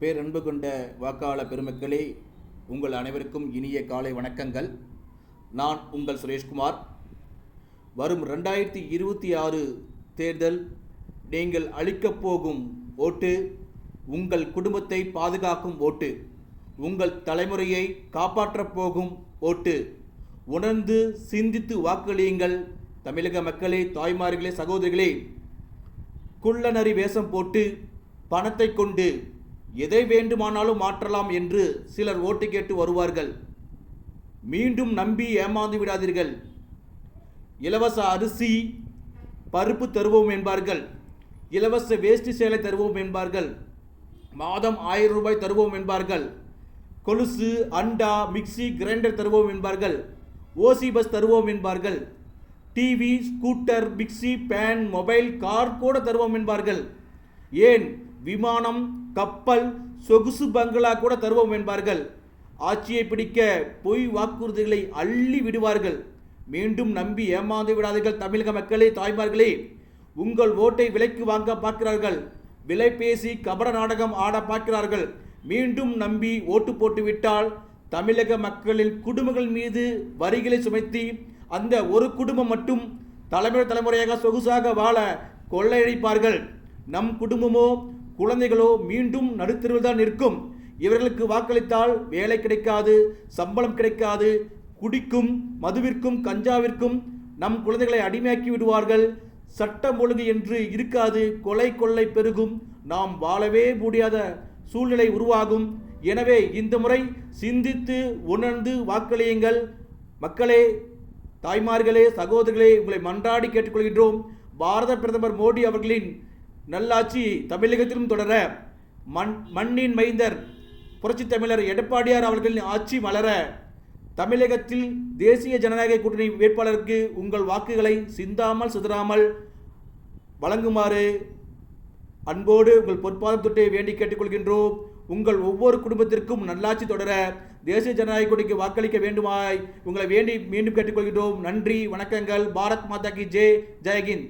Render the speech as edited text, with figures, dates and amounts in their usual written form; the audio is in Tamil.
பேரன்பு கொண்ட வாக்காளர் பெருமக்களே, உங்கள் அனைவருக்கும் இனிய காலை வணக்கங்கள். நான் உங்கள் சுரேஷ்குமார். வரும் 2026 தேர்தல் நீங்கள் அளிக்கப் போகும் ஓட்டு உங்கள் குடும்பத்தை பாதுகாக்கும் ஓட்டு, உங்கள் தலைமுறையை காப்பாற்றப் போகும் ஓட்டு. உணர்ந்து சிந்தித்து வாக்களியுங்கள். தமிழக மக்களே, தாய்மார்களே, சகோதரிகளே. குள்ளநரி வேஷம் போட்டு பணத்தை கொண்டு எதை வேண்டுமானாலும் மாற்றலாம் என்று சிலர் ஓட்டு கேட்டு வருவார்கள். மீண்டும் நம்பி ஏமாந்து விடாதீர்கள். இலவச அரிசி பருப்பு தருவோம் என்பார்கள், இலவச வேஷ்டி சேலை தருவோம் என்பார்கள், மாதம் 1000 ரூபாய் தருவோம் என்பார்கள், கொலுசு, அண்டா, மிக்சி, கிரைண்டர் தருவோம் என்பார்கள், ஓசி பஸ் தருவோம் என்பார்கள், TV, scooter, mixie, fan, mobile, car கூட தருவோம் என்பார்கள். ஏன் விமானம், கப்பல், சொகுசு பங்களா கூட தருவோம் என்பார்கள். ஆட்சியை பிடிக்க பொய் வாக்குறுதிகளை அள்ளி விடுவார்கள். மீண்டும் நம்பி ஏமாந்து விடாதீர்கள். தமிழக மக்களே, தாய்மார்களே, உங்கள் ஓட்டை விலைக்கு வாங்க பார்க்கிறார்கள். விலை பேசி கபட நாடகம் ஆட பார்க்கிறார்கள். மீண்டும் நம்பி ஓட்டு போட்டு விட்டால் தமிழக மக்களின் குடும்பங்கள் மீது வரிகளை சுமத்தி அந்த ஒரு குடும்பம் மட்டும் தலைமுறையாக சொகுசாக வாழ கொள்ளையடிப்பார்கள். நம் குடும்பமோ குழந்தைகளோ மீண்டும் நடுத்தருவில் தான் நிற்கும். இவர்களுக்கு வாக்களித்தால் வேலை கிடைக்காது, சம்பளம் கிடைக்காது, குடிக்கும், மதுவிற்கும், கஞ்சாவிற்கும் நம் குழந்தைகளை அடிமையாக்கி விடுவார்கள். சட்டம் ஒழுங்கு என்று இருக்காது, கொலை கொள்ளை பெருகும், நாம் வாழவே முடியாத சூழ்நிலை உருவாகும். எனவே இந்த முறை சிந்தித்து உணர்ந்து வாக்களியுங்கள். மக்களே, தாய்மார்களே, சகோதரிகளே, உங்களை மன்றாடி கேட்டுக்கொள்கின்றோம். பாரத பிரதமர் மோடி அவர்களின் நல்லாட்சி தமிழகத்திலும் தொடர, மண்ணின் மைந்தர் புரட்சி தமிழர் எடப்பாடியார் அவர்களின் ஆட்சி மலர, தமிழகத்தில் தேசிய ஜனநாயக கூட்டணி வேட்பாளருக்கு உங்கள் வாக்குகளை சிந்தாமல் சிதறாமல் வழங்குமாறு அன்போடு உங்கள் பொற்பாதம் தொட்டை வேண்டி கேட்டுக்கொள்கின்றோம். உங்கள் ஒவ்வொரு குடும்பத்திற்கும் நல்லாட்சி தொடர தேசிய ஜனநாயக கூட்டணிக்கு வாக்களிக்க வேண்டுமாய் உங்களை வேண்டி மீண்டும் கேட்டுக்கொள்கின்றோம். நன்றி, வணக்கங்கள். பாரத் மாதா கி ஜெய். ஜெயஹிந்த்.